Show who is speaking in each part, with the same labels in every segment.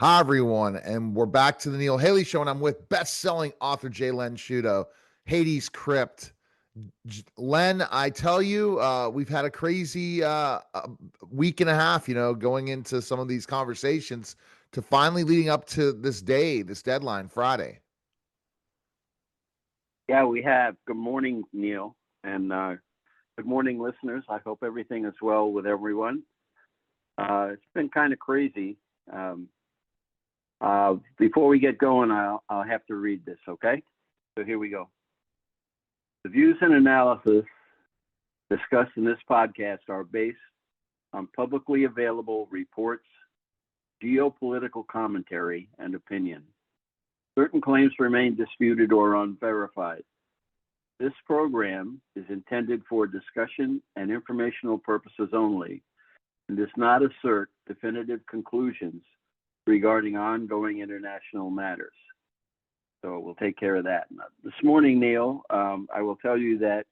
Speaker 1: Hi, everyone, and we're back to the Neil Haley Show, and I'm with best-selling author Len Sciuto, Hades Crypt. Len, I tell you, we've had a crazy week and a half, going into some of these conversations to finally leading up to this day, this deadline, Friday.
Speaker 2: Yeah, we have. Good morning, Neil, and good morning, listeners. I hope everything is well with everyone. It's been kind of crazy. Before we get going, I'll have to read this, okay? So here we go. The views and analysis discussed in this podcast are based on publicly available reports, geopolitical commentary, and opinion. Certain claims remain disputed or unverified. This program is intended for discussion and informational purposes only and does not assert definitive conclusions regarding ongoing international matters. So we'll take care of that. This morning, Neil, I will tell you that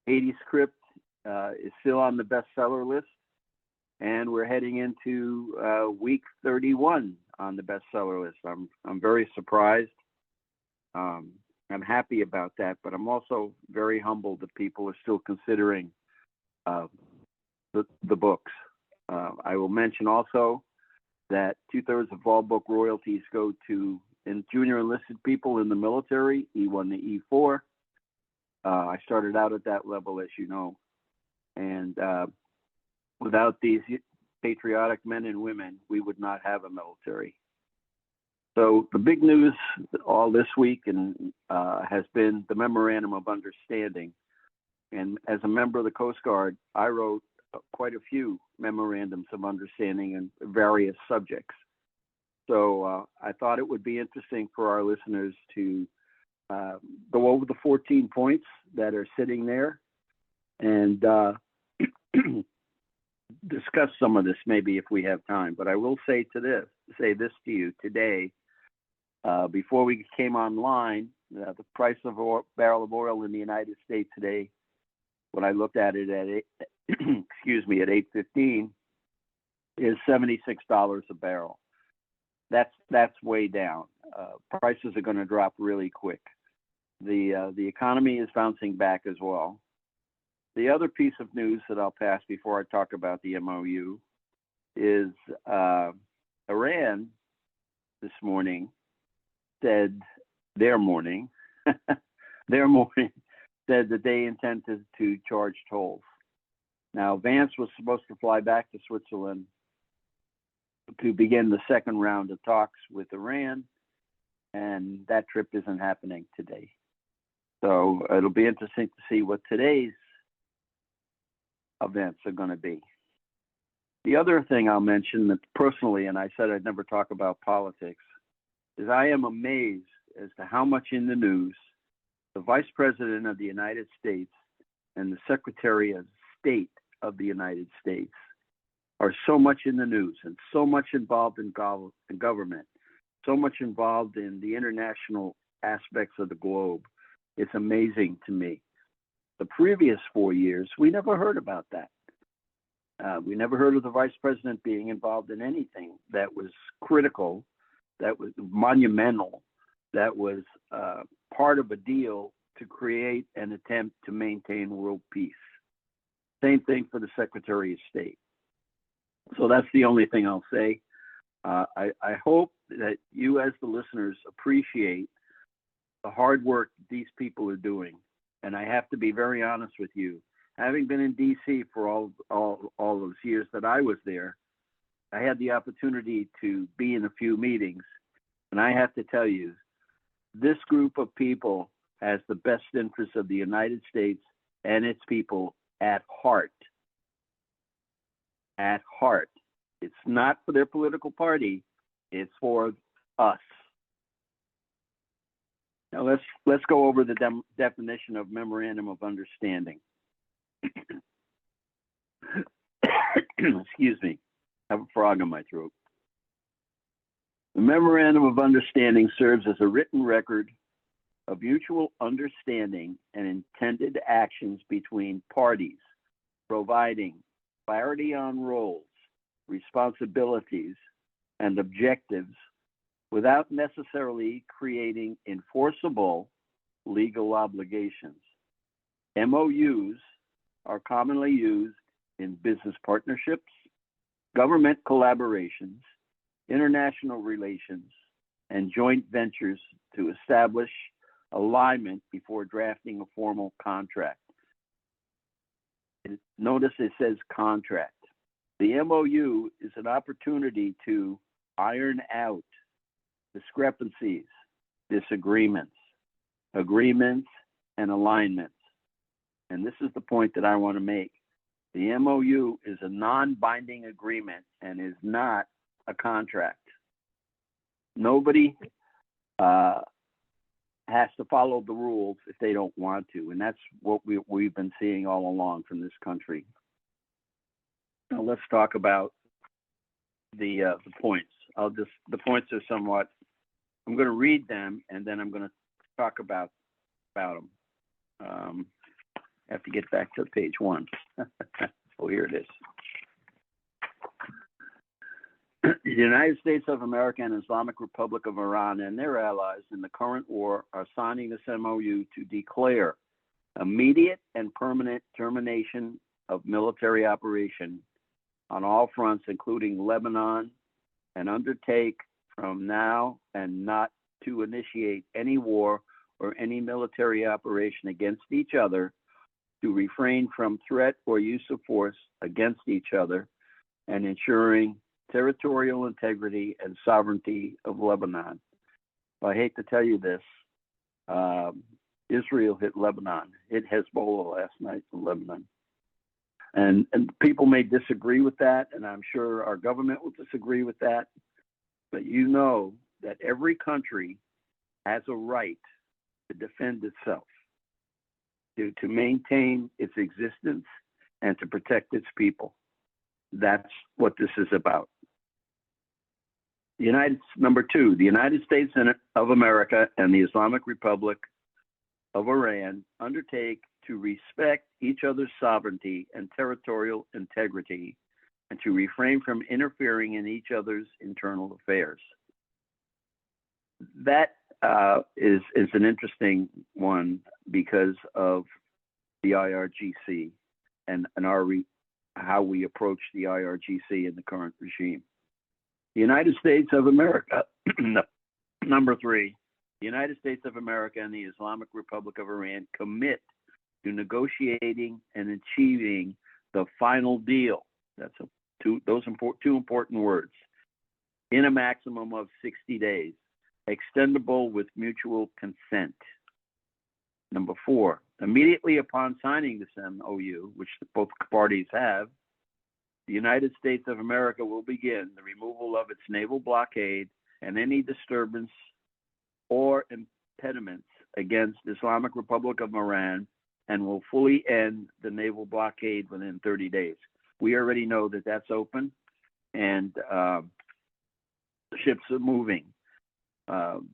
Speaker 2: Hades Crypt is still on the bestseller list, and we're heading into week 31 on the bestseller list. I'm very surprised. I'm happy about that, but I'm also very humbled that people are still considering the books. I will mention also that 2/3 of all book royalties go to junior enlisted people in the military, E1 to E4. I started out at that level, as you know, and without these patriotic men and women, we would not have a military. So the big news all this week has been the Memorandum of Understanding. And as a member of the Coast Guard, I wrote quite a few memorandums of understanding in various subjects. So I thought it would be interesting for our listeners to go over the 14 points that are sitting there and discuss some of this maybe if we have time. But I will say this to you today. Before we came online, the price of a barrel of oil in the United States today, when I looked at it at at 8:15, is $76 a barrel. That's way down. Prices are going to drop really quick. The economy is bouncing back as well. The other piece of news that I'll pass before I talk about the MOU is Iran this morning said their morning said that they intended to charge tolls. Now, Vance was supposed to fly back to Switzerland to begin the second round of talks with Iran, and that trip isn't happening today. So it'll be interesting to see what today's events are going to be. The other thing I'll mention that personally, and I said I'd never talk about politics, is I am amazed as to how much in the news the Vice President of the United States and the Secretary of State of the United States are so much in the news and so much involved in government, so much involved in the international aspects of the globe. It's amazing to me. The previous 4 years, we never heard about that. We never heard of the Vice President being involved in anything that was critical, that was monumental, that was part of a deal to create an attempt to maintain world peace. Same thing for the Secretary of State. So that's the only thing I'll say. I hope that you as the listeners appreciate the hard work these people are doing. And I have to be very honest with you. Having been in D.C. for all those years that I was there, I had the opportunity to be in a few meetings. And I have to tell you, this group of people has the best interests of the United States and its people at heart. At heart. It's not for their political party. It's for us. Now let's go over the definition of Memorandum of Understanding. Excuse me. I have a frog in my throat. The Memorandum of Understanding serves as a written record of mutual understanding and intended actions between parties, providing clarity on roles, responsibilities, and objectives without necessarily creating enforceable legal obligations. MOUs are commonly used in business partnerships, government collaborations, international relations, and joint ventures to establish alignment before drafting a formal contract. Notice it says contract. The MOU is an opportunity to iron out discrepancies, disagreements, agreements, and alignments. And this is the point that I want to make. The MOU is a non-binding agreement and is not a contract. Nobody has to follow the rules if they don't want to, and that's what we've been seeing all along from this country. Now let's talk about the points. The points are somewhat. I'm going to read them, and then I'm going to talk about them. I have to get back to page 1. Oh, here it is. The United States of America and Islamic Republic of Iran and their allies in the current war are signing this MOU to declare immediate and permanent termination of military operation on all fronts, including Lebanon, and undertake from now and not to initiate any war or any military operation against each other, to refrain from threat or use of force against each other, and ensuring territorial integrity and sovereignty of Lebanon. Well, I hate to tell you this, Israel hit Lebanon. It Hezbollah last night in Lebanon. And people may disagree with that, and I'm sure our government will disagree with that, but you know that every country has a right to defend itself, to maintain its existence, and to protect its people. That's what this is about. Number 2, the United States of America and the Islamic Republic of Iran undertake to respect each other's sovereignty and territorial integrity, and to refrain from interfering in each other's internal affairs. That is an interesting one because of the IRGC and how we approach the IRGC in the current regime. The United States of America, number 3, the United States of America and the Islamic Republic of Iran commit to negotiating and achieving the final deal. That's two important words. In a maximum of 60 days, extendable with mutual consent. Number 4, immediately upon signing this MOU, which both parties have, the United States of America will begin the removal of its naval blockade and any disturbance or impediments against the Islamic Republic of Iran, and will fully end the naval blockade within 30 days. We already know that that's open, and the ships are moving.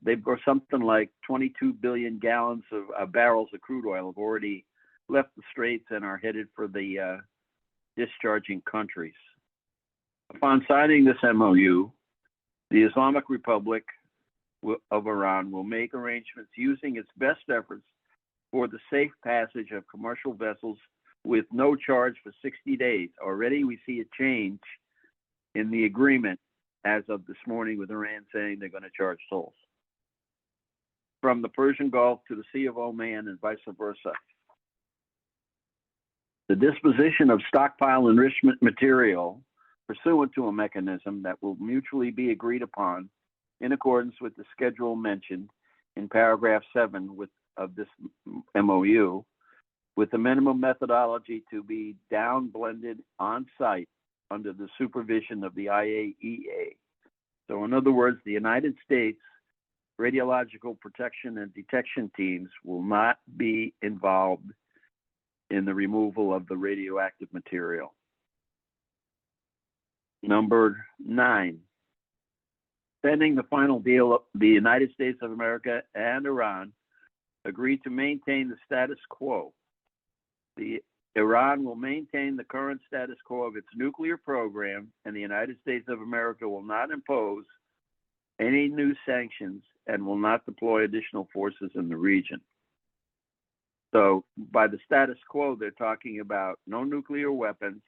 Speaker 2: They've got something like 22 billion gallons of barrels of crude oil have already left the straits and are headed for the discharging countries. Upon signing this MOU, the Islamic Republic of Iran will make arrangements using its best efforts for the safe passage of commercial vessels with no charge for 60 days. Already we see a change in the agreement as of this morning, with Iran saying they're going to charge tolls from the Persian Gulf to the Sea of Oman and vice versa. The disposition of stockpile enrichment material pursuant to a mechanism that will mutually be agreed upon in accordance with the schedule mentioned in paragraph 7 of this MOU, with the minimum methodology to be down blended on site under the supervision of the IAEA. So in other words, the United States radiological protection and detection teams will not be involved in the removal of the radioactive material. Number 9, pending the final deal, the United States of America and Iran agreed to maintain the status quo. The Iran will maintain the current status quo of its nuclear program, and the United States of America will not impose any new sanctions and will not deploy additional forces in the region. So by the status quo, they're talking about no nuclear weapons,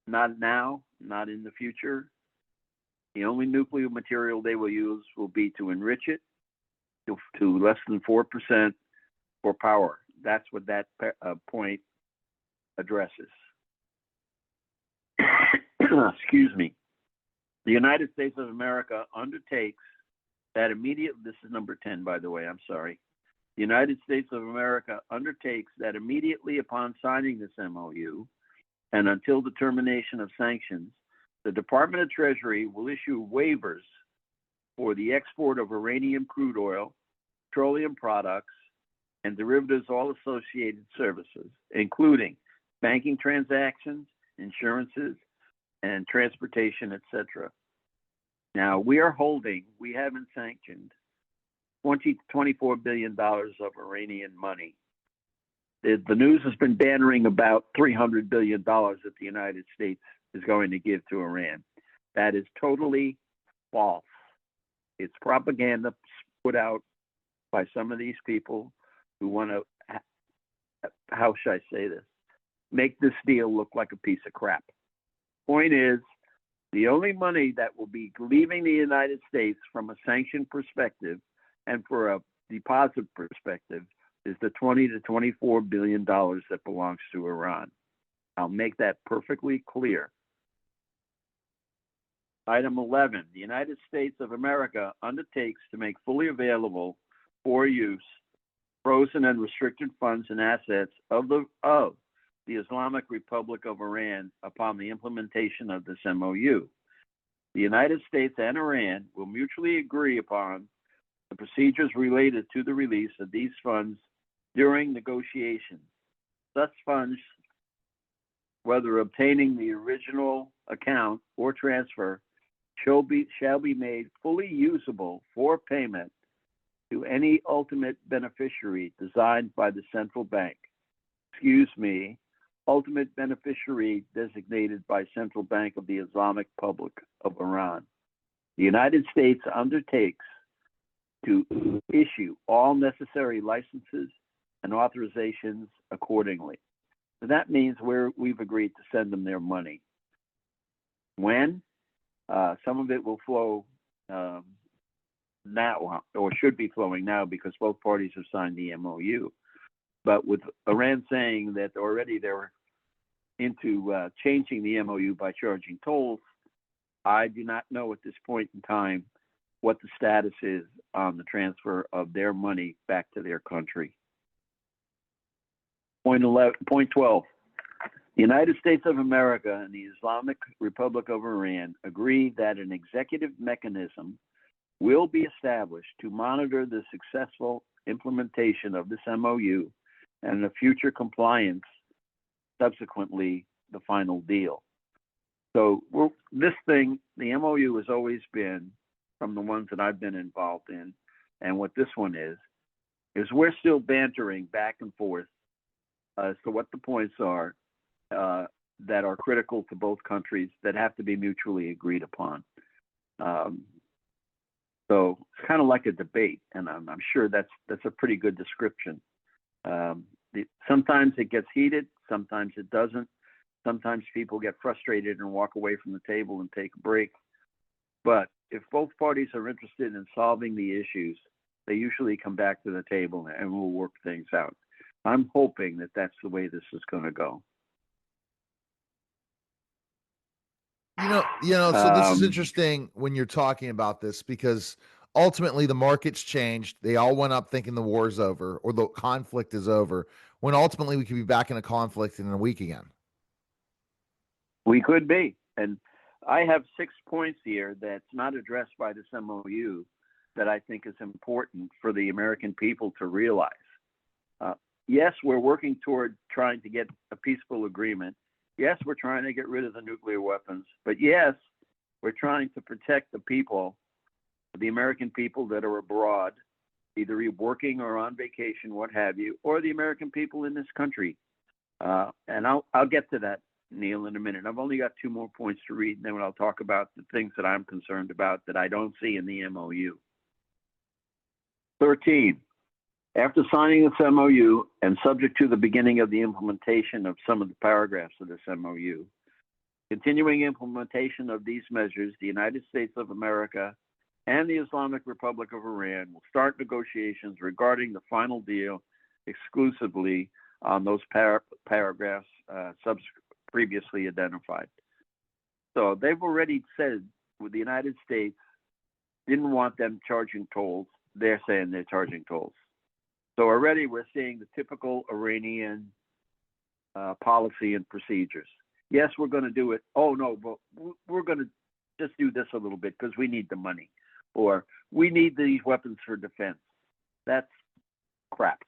Speaker 2: not now, not in the future. The only nuclear material they will use will be to enrich it to less than 4% for power. That's what that point addresses. Excuse me. The United States of America undertakes that this is number 10, by the way, I'm sorry. The United States of America undertakes that immediately upon signing this MOU and until the termination of sanctions, the Department of Treasury will issue waivers for the export of uranium crude oil, petroleum products, and derivatives, all associated services, including banking transactions, insurances, and transportation, etc. Now, we haven't sanctioned $24 billion of Iranian money. The news has been bantering about $300 billion that the United States is going to give to Iran. That is totally false. It's propaganda put out by some of these people who want to, how should I say this, make this deal look like a piece of crap. Point is, the only money that will be leaving the United States from a sanction perspective and for a deposit perspective is the $20 to $24 billion that belongs to Iran. I'll make that perfectly clear. Item 11, the United States of America undertakes to make fully available for use frozen and restricted funds and assets of the Islamic Republic of Iran upon the implementation of this MOU. The United States and Iran will mutually agree upon the procedures related to the release of these funds during negotiations. Such funds, whether obtaining the original account or transfer, shall be made fully usable for payment to any ultimate beneficiary designed by the central bank. Ultimate beneficiary designated by Central Bank of the Islamic Republic of Iran. The United States undertakes to issue all necessary licenses and authorizations accordingly. So that means we've agreed to send them their money. When? Some of it will flow now, or should be flowing now, because both parties have signed the MOU. But with Iran saying that already they're into changing the MOU by charging tolls, I do not know at this point in time what the status is on the transfer of their money back to their country. Point 12. The United States of America and the Islamic Republic of Iran agree that an executive mechanism will be established to monitor the successful implementation of this MOU and the future compliance, subsequently the final deal. So this thing, the MOU has always been, from the ones that I've been involved in, and what this one is we're still bantering back and forth as to what the points are that are critical to both countries that have to be mutually agreed upon. So it's kind of like a debate, and I'm sure that's a pretty good description. Sometimes it gets heated, sometimes it doesn't. Sometimes people get frustrated and walk away from the table and take a break. But if both parties are interested in solving the issues, they usually come back to the table and we'll work things out. I'm hoping that that's the way this is going to go.
Speaker 1: So this is interesting when you're talking about this, because ultimately the market's changed. They all went up thinking the war's over or the conflict is over, when ultimately we could be back in a conflict in a week again.
Speaker 2: We could be. And I have 6 points here that's not addressed by this MOU that I think is important for the American people to realize. Yes, we're working toward trying to get a peaceful agreement. Yes, we're trying to get rid of the nuclear weapons. But yes, we're trying to protect the people, the American people that are abroad, either working or on vacation, what have you, or the American people in this country. And I'll get to that, Neil, in a minute. I've only got 2 more points to read, and then I'll talk about the things that I'm concerned about that I don't see in the MOU. 13. After signing this MOU and subject to the beginning of the implementation of some of the paragraphs of this MOU, continuing implementation of these measures, the United States of America and the Islamic Republic of Iran will start negotiations regarding the final deal exclusively on those paragraphs previously identified. So they've already said with the United States didn't want them charging tolls. They're saying they're charging tolls. So already we're seeing the typical Iranian policy and procedures. Yes, we're going to do it. Oh, no, but we're going to just do this a little bit because we need the money. Or we need these weapons for defense. That's crap.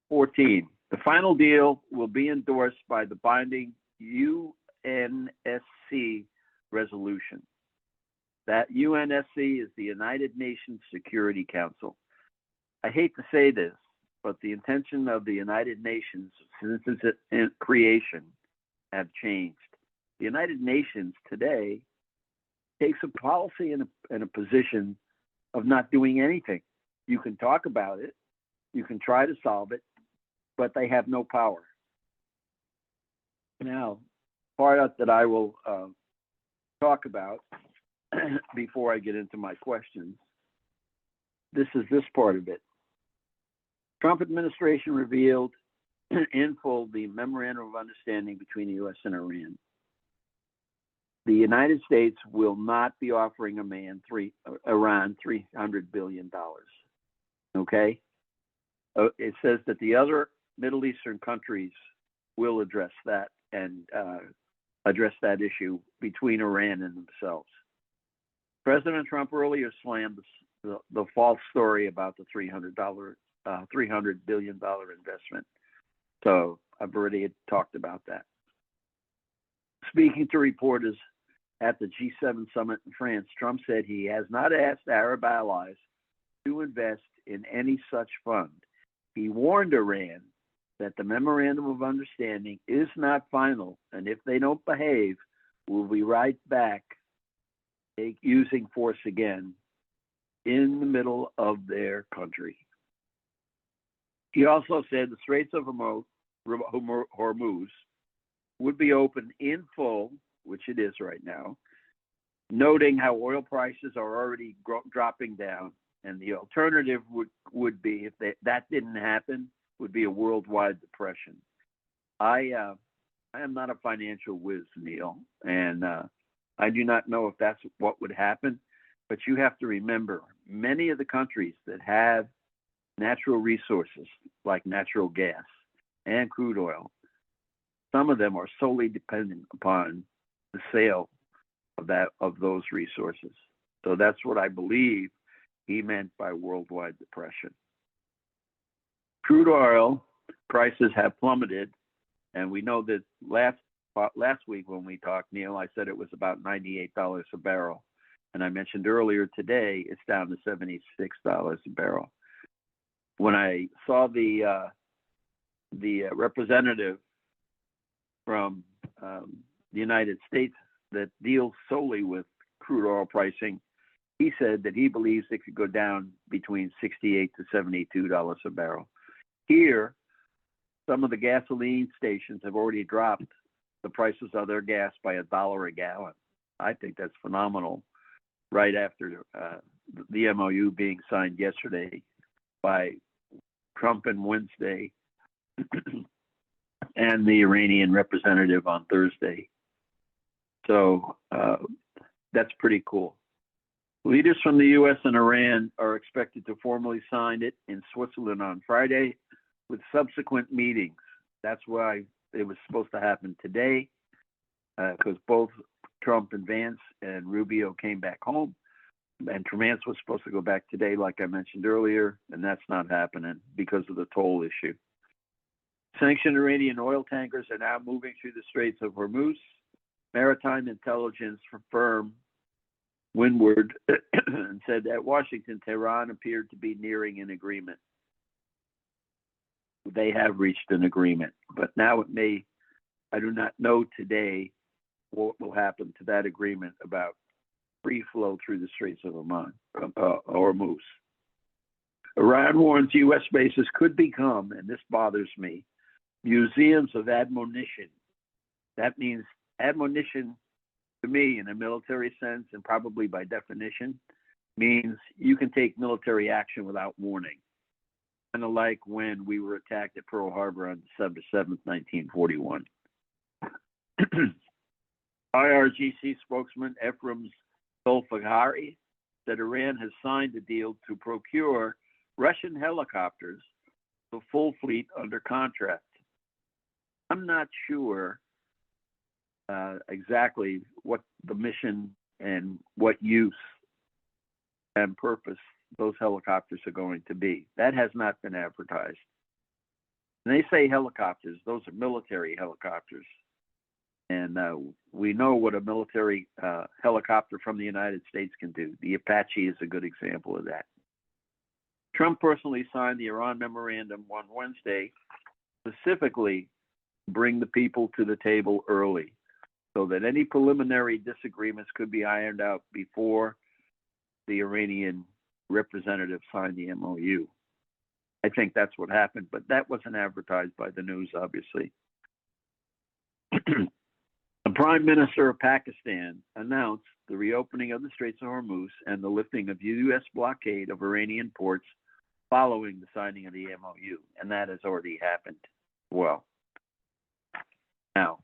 Speaker 2: 14. The final deal will be endorsed by the binding UNSC resolution. That UNSC is the United Nations Security Council. I hate to say this, but the intention of the United Nations since its creation have changed. The United Nations today takes a policy and a position of not doing anything. You can talk about it, you can try to solve it, but they have no power. Now, part that I will talk about before I get into my questions, this is this part of it. Trump administration revealed in full the Memorandum of Understanding between the U.S. and Iran. The United States will not be offering Iran $300 billion. Okay? It says that the other Middle Eastern countries will address that and address that issue between Iran and themselves. President Trump earlier slammed the false story about the $300 billion investment. So I've already talked about that. Speaking to reporters at the G7 summit in France, Trump said he has not asked Arab allies to invest in any such fund. He warned Iran that the Memorandum of Understanding is not final, and if they don't behave, we'll be right back using force again in the middle of their country. He also said the Straits of Hormuz would be open in full, which it is right now, noting how oil prices are already dropping down, and the alternative would be, if that didn't happen, would be a worldwide depression. I am not a financial whiz, Neil, and I do not know if that's what would happen, but you have to remember, many of the countries that have natural resources like natural gas and crude oil, some of them are solely dependent upon the sale of those resources. So that's what I believe he meant by worldwide depression. Crude oil prices have plummeted, and we know that last week when we talked, Neil, I said it was about $98 a barrel, and I mentioned earlier today it's down to $76 a barrel. When I saw the representative from the United States that deals solely with crude oil pricing, he said that he believes it could go down between $68 to $72 a barrel. Here, some of the gasoline stations have already dropped the prices of their gas by $1 a gallon. I think that's phenomenal. Right after the MOU being signed yesterday by Trump and Wednesday and the Iranian representative on Thursday. So that's pretty cool. Leaders from the U.S. and Iran are expected to formally sign it in Switzerland on Friday with subsequent meetings. That's why it was supposed to happen today, because both Trump and Vance and Rubio came back home, and Vance was supposed to go back today, like I mentioned earlier, and that's not happening because of the toll issue. Sanctioned Iranian oil tankers are now moving through the Straits of Hormuz. Maritime intelligence firm Windward and said that Washington, Tehran appeared to be nearing an agreement. they have reached an agreement. But now I do not know today what will happen to that agreement about free flow through the Straits of Hormuz. Iran warns U.S. bases could become, and this bothers me, museums of admonition. That means admonition to me in a military sense, and probably by definition, means you can take military action without warning. Kind of like when we were attacked at Pearl Harbor on December 7th, 1941. IRGC spokesman Ephraim Zolfaghari said Iran has signed a deal to procure Russian helicopters, the full fleet under contract. I'm not sure exactly what the mission and what use and purpose those helicopters are going to be. That has not been advertised. When they say helicopters, those are military helicopters. And we know what a military helicopter from the United States can do. The Apache is a good example of that. Trump personally signed the Iran memorandum on Wednesday, specifically to bring the people to the table early so that any preliminary disagreements could be ironed out before the Iranian representative signed the MOU. I think that's what happened, but that wasn't advertised by the news, obviously. The Prime Minister of Pakistan announced the reopening of the Straits of Hormuz and the lifting of U.S. blockade of Iranian ports following the signing of the MOU, and that has already happened. Well, now,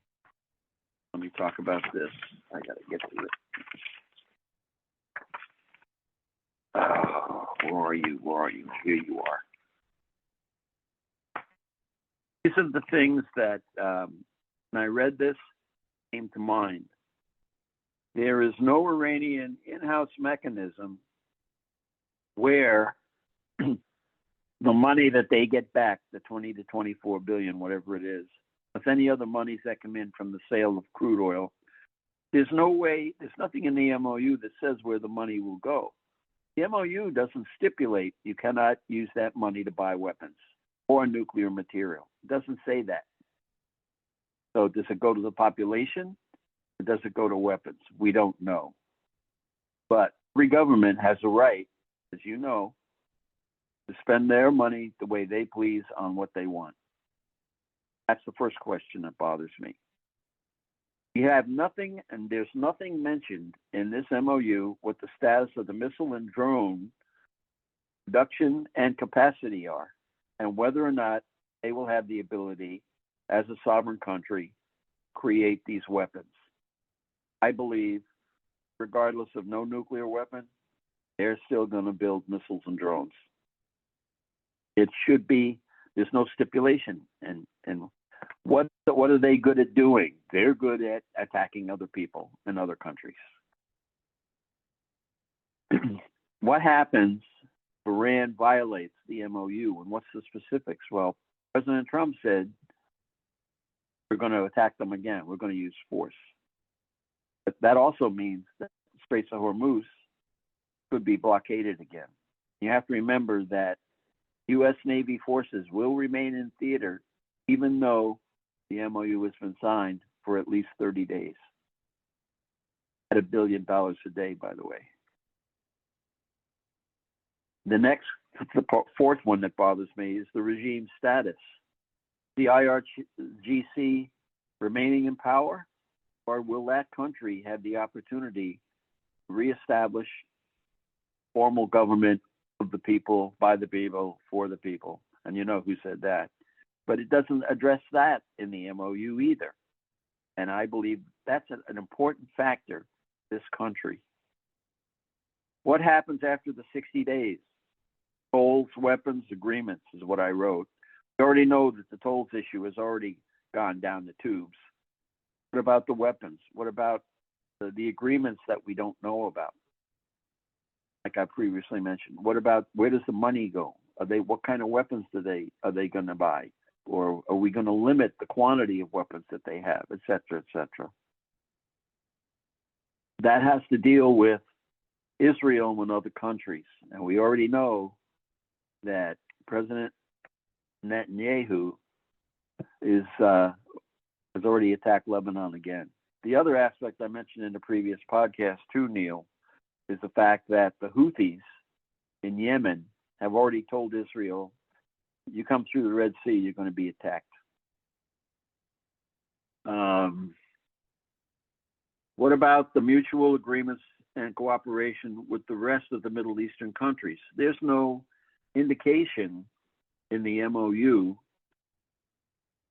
Speaker 2: let me talk about this. I got to get to it. Where are you? Where are you? Here you are. These are the things that, when I read this, came to mind. There is no Iranian in-house mechanism where the money that they get back, the 20 to 24 billion, whatever it is, with any other monies that come in from the sale of crude oil, there's no way, there's nothing in the MOU that says where the money will go. The MOU doesn't stipulate you cannot use that money to buy weapons or nuclear material. It doesn't say that. So does it go to the population or does it go to weapons? We don't know. But every government has a right, as you know, to spend their money the way they please on what they want. That's the first question that bothers me. You have nothing, and there's nothing mentioned in this MOU what the status of the missile and drone production and capacity are, and whether or not they will have the ability, as a sovereign country, create these weapons. I believe, regardless of no nuclear weapon, they're still going to build missiles and drones. It should be, there's no stipulation. And what are they good at doing? They're good at attacking other people in other countries. What happens if Iran violates the MOU? And what's the specifics? Well, President Trump said, we're going to attack them again. We're going to use force. But that also means that the Straits of Hormuz could be blockaded again. You have to remember that U.S. Navy forces will remain in theater even though the MOU has been signed for at least 30 days. At $1 billion a day, by the way. The fourth one that bothers me is the regime status. The IRGC remaining in power, or will that country have the opportunity to reestablish formal government of the people, by the people, for the people? And you know who said that. But it doesn't address that in the MOU either. And I believe that's an important factor in this country. What happens after the 60 days? Tolls, weapons, agreements is what I wrote. We already know that the tolls issue has already gone down the tubes. What about the weapons? What about the agreements that we don't know about? Like I previously mentioned, what about, where does the money go? What kind of weapons are they going to buy? Or are we going to limit the quantity of weapons that they have, et cetera, et cetera? That has to deal with Israel and other countries. And we already know that President Netanyahu has already attacked Lebanon again. The other aspect I mentioned in the previous podcast too, Neil, is the fact that the Houthis in Yemen have already told Israel, you come through the Red Sea, you're going to be attacked. What about the mutual agreements and cooperation with the rest of the Middle Eastern countries? There's no indication in the MOU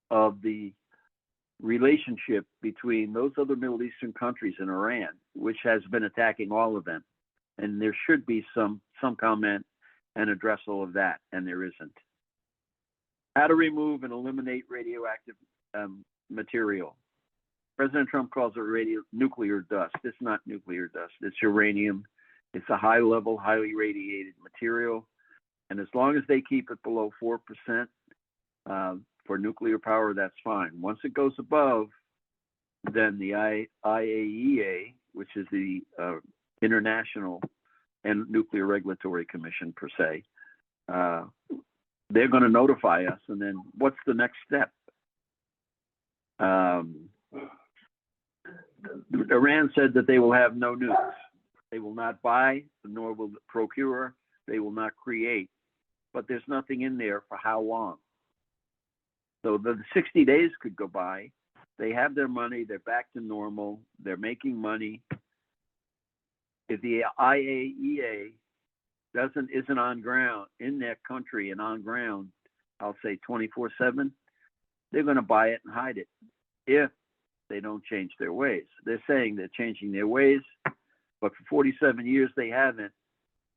Speaker 2: of the relationship between those other Middle Eastern countries and Iran, which has been attacking all of them. And there should be some comment and addressal of that, and there isn't. How to remove and eliminate radioactive material. President Trump calls it nuclear dust. It's not nuclear dust. It's uranium. It's a high-level, highly radiated material. And as long as they keep it below 4% for nuclear power, that's fine. Once it goes above, then the IAEA, which is the International and Nuclear Regulatory Commission, per se, they're going to notify us. And then what's the next step? Iran said that they will have no nukes. They will not buy, nor will procure. They will not create. But there's nothing in there for how long. So the 60 days could go by. They have their money. They're back to normal. They're making money. If the IAEA isn't on ground in their country and on ground, I'll say 24/7, they're going to buy it and hide it if they don't change their ways. They're saying they're changing their ways, but for 47 years they haven't,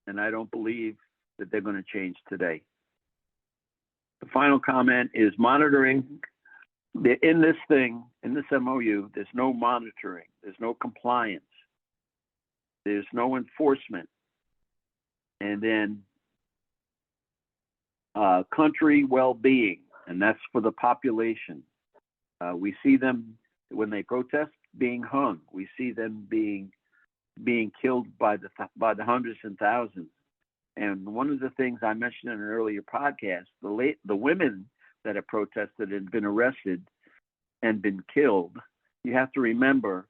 Speaker 2: and I don't believe that they're going to change today. The final comment is monitoring. In this MOU, there's no monitoring. There's no compliance. There's no enforcement. And then country well-being, and that's for the population. We see them, when they protest, being hung. We see them being killed by the hundreds and thousands. And one of the things I mentioned in an earlier podcast, the women that have protested and been arrested and been killed, you have to remember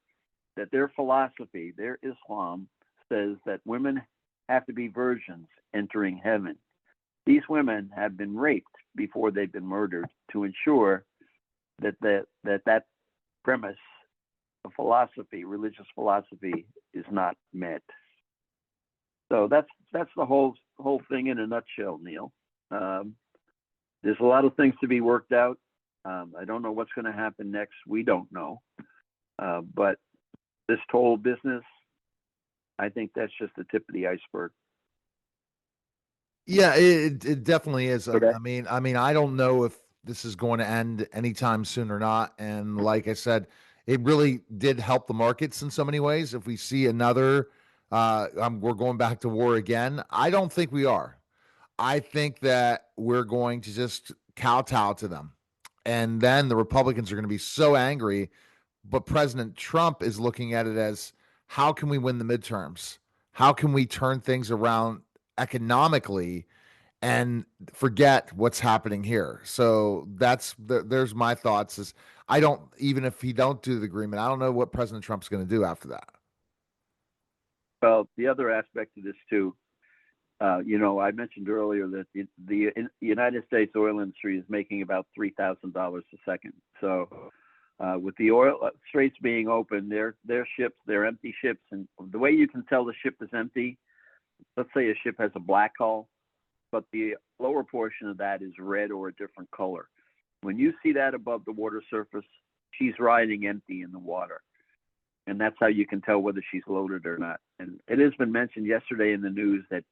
Speaker 2: that their philosophy, their Islam, says that women have to be virgins entering heaven. These women have been raped before they've been murdered to ensure that premise of philosophy, religious philosophy, is not met. So that's the whole thing in a nutshell, Neil. There's a lot of things to be worked out. I don't know what's going to happen next. We don't know. But this toll business, I think that's just the tip of the iceberg.
Speaker 1: Yeah, it definitely is.
Speaker 2: Okay.
Speaker 1: I mean, I don't know if this is going to end anytime soon or not. And like I said, it really did help the markets in so many ways. If we see another, we're going back to war again. I don't think we are. I think that we're going to just kowtow to them. And then the Republicans are going to be so angry. But President Trump is looking at it as, how can we win the midterms? How can we turn things around economically and forget what's happening here? So there's my thoughts. Is I don't, even if he don't do the agreement, I don't know what President Trump's going to do after that.
Speaker 2: Well, the other aspect of this too, I mentioned earlier that the United States oil industry is making about $3,000 a second. So with the oil straits being open, their ships, they're empty ships, and the way you can tell the ship is empty, let's say a ship has a black hull, but the lower portion of that is red or a different color. When you see that above the water surface, she's riding empty in the water. And that's how you can tell whether she's loaded or not. And it has been mentioned yesterday in the news that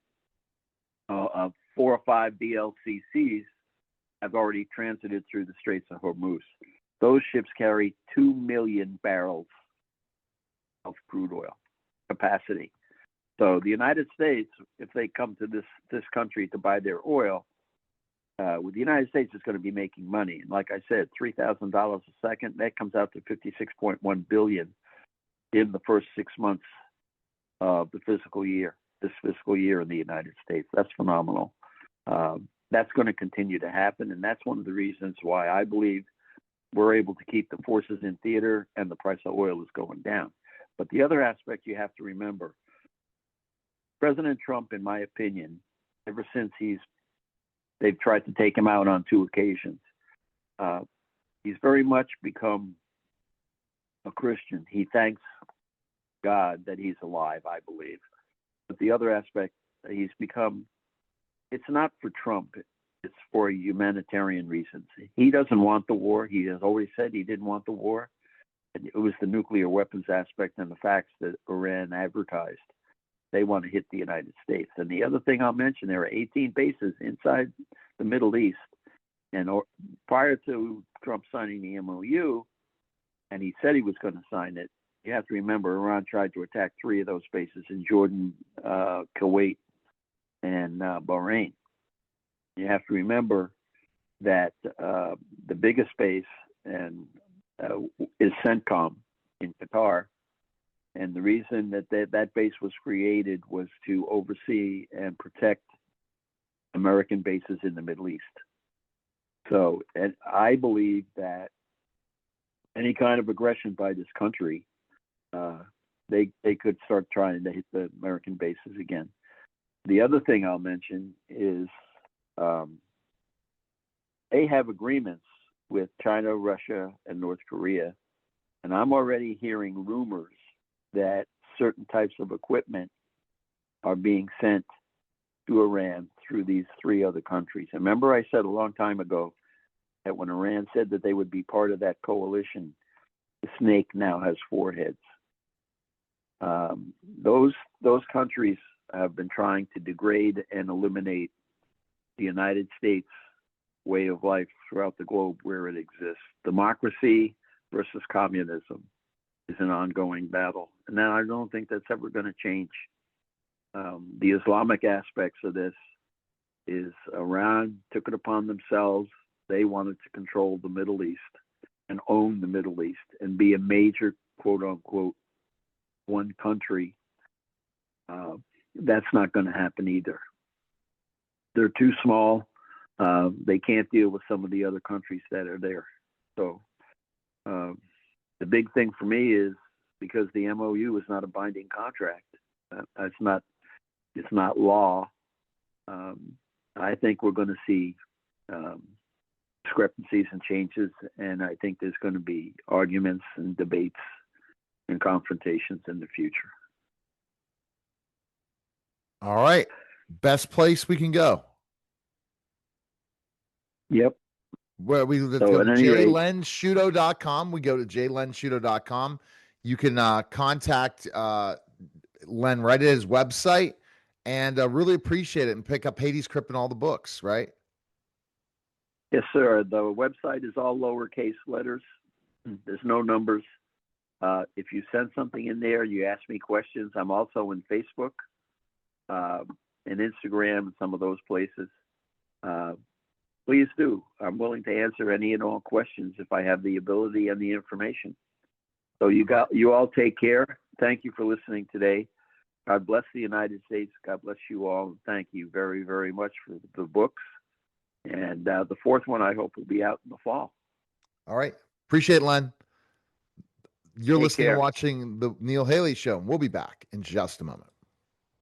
Speaker 2: 4 or 5 VLCCs have already transited through the Straits of Hormuz. Those ships carry 2 million barrels of crude oil capacity. So the United States, if they come to this country to buy their oil, the United States is going to be making money. And like I said, $3,000 a second, that comes out to $56.1 billion in the first 6 months of this fiscal year in the United States. That's phenomenal. that's going to continue to happen. And that's one of the reasons why I believe we're able to keep the forces in theater and the price of oil is going down. But the other aspect you have to remember, President Trump, in my opinion, ever since they've tried to take him out on 2 occasions, he's very much become a Christian. He thanks God that he's alive, I believe. But the other aspect, he's become, it's not for Trump, it's for humanitarian reasons. He doesn't want the war. He has always said he didn't want the war. And it was the nuclear weapons aspect and the facts that Iran advertised. They want to hit the United States. And the other thing I'll mention, there are 18 bases inside the Middle East. And prior to Trump signing the MOU, and he said he was going to sign it, you have to remember Iran tried to attack 3 of those bases in Jordan, Kuwait, and Bahrain. You have to remember that the biggest base is CENTCOM in Qatar. And the reason that base was created was to oversee and protect American bases in the Middle East. So, and I believe that any kind of aggression by this country, they could start trying to hit the American bases again. The other thing I'll mention is they have agreements with China, Russia, and North Korea. And I'm already hearing rumors that certain types of equipment are being sent to Iran through these 3 other countries. And remember, I said a long time ago that when Iran said that they would be part of that coalition, the snake now has 4 heads. Those countries have been trying to degrade and eliminate the United States way of life throughout the globe where it exists. Democracy versus communism is an ongoing battle. And I don't think that's ever going to change. The Islamic aspects of this is Iran took it upon themselves. They wanted to control the Middle East and own the Middle East and be a major, quote unquote, one country. That's not going to happen either. They're too small. They can't deal with some of the other countries that are there. So the big thing for me is because the MOU is not a binding contract. It's not law. I think we're going to see discrepancies and changes, and I think there's going to be arguments and debates and confrontations in the future.
Speaker 1: All right. Best place we can go.
Speaker 2: Yep.
Speaker 1: Where we go to jlensciuto.com. We go to jlensciuto.com. You can contact Len right at his website and really appreciate it and pick up Hades Crypt and all the books, right?
Speaker 2: Yes, sir. The website is all lowercase letters. There's no numbers. If you send something in there, you ask me questions. I'm also in Facebook and Instagram and some of those places. Please do. I'm willing to answer any and all questions if I have the ability and the information. So you all take care. Thank you for listening today. God bless the United States. God bless you all. Thank you very, very much for the books. And the 4th one, I hope, will be out in the fall.
Speaker 1: All right. Appreciate it, Len. You're
Speaker 2: Take
Speaker 1: listening
Speaker 2: care.
Speaker 1: and watching the Neil Haley Show. We'll be back in just a moment.